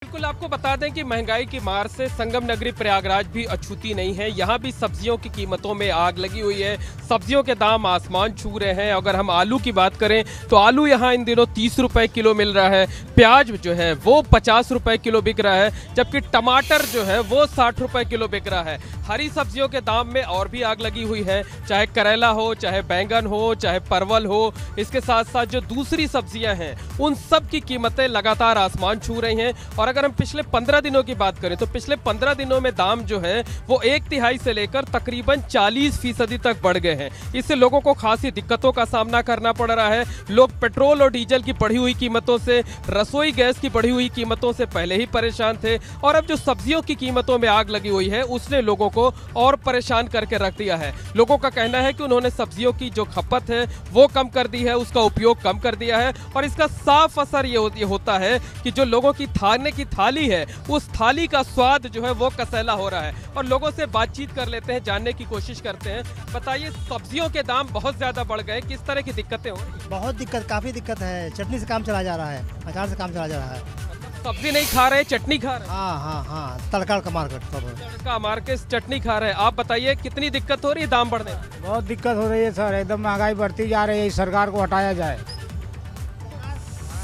बिल्कुल आपको बता दें कि महंगाई की मार से संगम नगरी प्रयागराज भी अछूती नहीं है। यहाँ भी सब्जियों की कीमतों में आग लगी हुई है। सब्जियों के दाम आसमान छू रहे हैं। अगर हम आलू की बात करें तो आलू यहाँ इन दिनों 30 रुपए किलो मिल रहा है। प्याज जो है वो 50 रुपए किलो बिक रहा है, जबकि टमाटर जो है वो 60 रुपए किलो बिक रहा है। हरी सब्जियों के दाम में और भी आग लगी हुई है, चाहे करेला हो, चाहे बैंगन हो, चाहे परवल हो। इसके साथ साथ जो दूसरी सब्जियां हैं उन सब की कीमतें लगातार आसमान छू रही हैं। और अगर हम पिछले 15 दिनों की बात करें तो पिछले 15 दिनों में दाम जो है वो 1/3 से लेकर तकरीबन 40% तक बढ़ गए हैं। इससे लोगों को खासी दिक्कतों का सामना करना पड़ रहा है। लोग पेट्रोल और डीजल की बढ़ी हुई कीमतों से, रसोई गैस की बढ़ी हुई कीमतों से पहले ही परेशान थे, और अब जो सब्जियों की कीमतों में आग लगी हुई है उसने लोगों को और परेशान करके रख दिया है। लोगों का कहना है कि उन्होंने सब्जियों की जो खपत है वो कम कर दी है, उसका उपयोग कम कर दिया है, और इसका साफ असर ये होता है कि जो लोगों की खाने की थाली है उस थाली का स्वाद जो है वो कसैला हो रहा है। और लोगों से बातचीत कर लेते हैं, जानने की कोशिश करते हैं। बताइए, सब्जियों के दाम बहुत ज्यादा बढ़ गए, किस तरह की दिक्कतें हो रही हैं? बहुत दिक्कत, काफ़ी दिक्कत है। चटनी से काम चला जा रहा है, अचार से काम चला जा रहा है। सब्जी नहीं खा रहे, चटनी खा रहे, हाँ, तड़का का मार्केट सब है। तड़का मार के चटनी खा रहे हैं। आप बताइए कितनी दिक्कत हो रही है दाम बढ़ने में? बहुत दिक्कत हो रही है सर, एकदम महंगाई बढ़ती जा रही है। इस सरकार को हटाया जाए।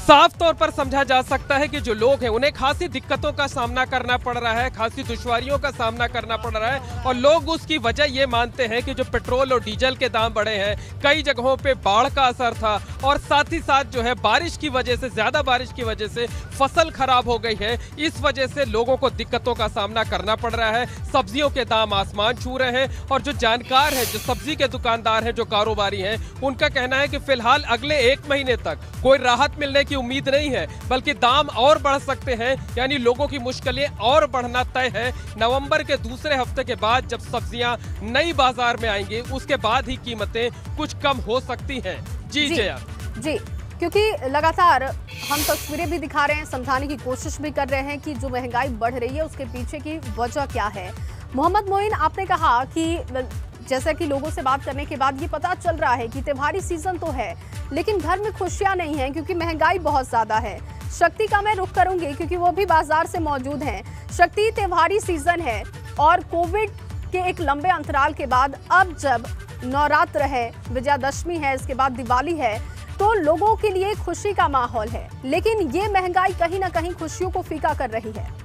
साफ तौर पर समझा जा सकता है कि जो लोग हैं उन्हें खासी दिक्कतों का सामना करना पड़ रहा है, खासी दुश्वारियों का सामना करना पड़ रहा है। और लोग उसकी वजह ये मानते हैं कि जो पेट्रोल और डीजल के दाम बढ़े हैं, कई जगहों पे बाढ़ का असर था, और साथ ही साथ जो है बारिश की वजह से, ज्यादा बारिश की वजह से फसल खराब हो गई है। इस वजह से लोगों को दिक्कतों का सामना करना पड़ रहा है। सब्जियों के दाम आसमान छू रहे हैं, और जो जानकार है, जो सब्जी के दुकानदार हैं, जो कारोबारी हैं, उनका कहना है कि फिलहाल अगले 1 महीने तक कोई राहत मिलने की उम्मीद नहीं है, बल्कि दाम और बढ़ सकते हैं। यानी लोगों की मुश्किलें और बढ़ना तय है। नवंबर के दूसरे हफ्ते के बाद जब सब्जियां नई बाजार में आएंगी उसके बाद ही कीमतें कुछ कम हो सकती हैं। जी जया जी, क्योंकि लगातार हम तस्वीरें भी दिखा रहे हैं, समझाने की कोशिश भी कर रहे हैं कि जो महंगाई बढ़ रही है उसके पीछे की वजह क्या है। मोहम्मद मोइन, आपने कहा कि जैसा कि लोगों से बात करने के बाद ये पता चल रहा है कि त्योहारी सीजन तो है, लेकिन घर में खुशियां नहीं हैं क्योंकि महंगाई बहुत ज्यादा है। शक्ति का मैं रुख करूंगी क्योंकि वो भी बाजार से मौजूद हैं। शक्ति, त्योहारी सीजन है और कोविड के एक लंबे अंतराल के बाद अब जब नवरात्र है, विजयादशमी है, इसके बाद दिवाली है, तो लोगों के लिए खुशी का माहौल है, लेकिन ये महंगाई कहीं ना कहीं खुशियों को फीका कर रही है।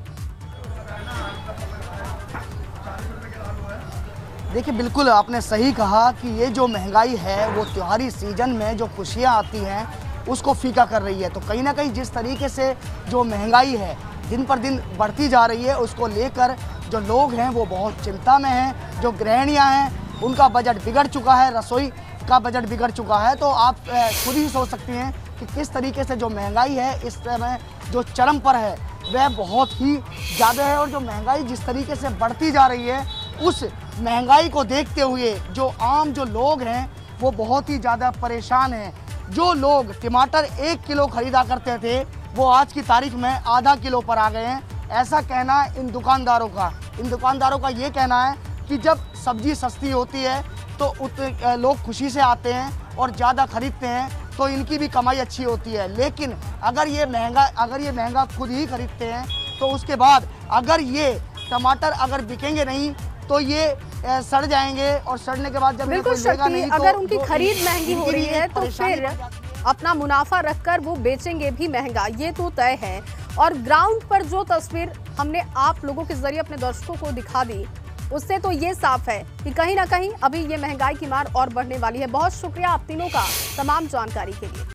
देखिए, बिल्कुल आपने सही कहा कि ये जो महंगाई है वो त्योहारी सीजन में जो खुशियाँ आती हैं उसको फीका कर रही है। तो कहीं ना कहीं जिस तरीके से जो महंगाई है दिन पर दिन बढ़ती जा रही है, उसको लेकर जो लोग हैं वो बहुत चिंता में हैं। जो गृहिणियाँ हैं उनका बजट बिगड़ चुका है, रसोई का बजट बिगड़ चुका है। तो आप खुद ही सोच सकती हैं कि किस तरीके से जो महंगाई है इस समय जो चरम पर है वह बहुत ही ज़्यादा है। और जो महंगाई जिस तरीके से बढ़ती जा रही है, उस महंगाई को देखते हुए जो आम जो लोग हैं वो बहुत ही ज़्यादा परेशान हैं। जो लोग टमाटर 1 किलो खरीदा करते थे वो आज की तारीख में आधा किलो पर आ गए हैं। ऐसा कहना है इन दुकानदारों का ये कहना है कि जब सब्जी सस्ती होती है तो लोग खुशी से आते हैं और ज़्यादा खरीदते हैं, तो इनकी भी कमाई अच्छी होती है। लेकिन अगर ये महंगा खुद ही खरीदते हैं तो उसके बाद अगर ये टमाटर अगर बिकेंगे नहीं तो ये सड़ जाएंगे, और सड़ने के बाद जब बिल्कुल शक्ति, अगर उनकी खरीद महंगी हो रही है तो फिर अपना मुनाफा रखकर वो बेचेंगे भी महंगा, ये तो तय है। और ग्राउंड पर जो तस्वीर हमने आप लोगों के जरिए अपने दर्शकों को दिखा दी, उससे तो ये साफ है कि कहीं ना कहीं अभी ये महंगाई की मार और बढ़ने वाली है। बहुत शुक्रिया आप तीनों का तमाम जानकारी के लिए।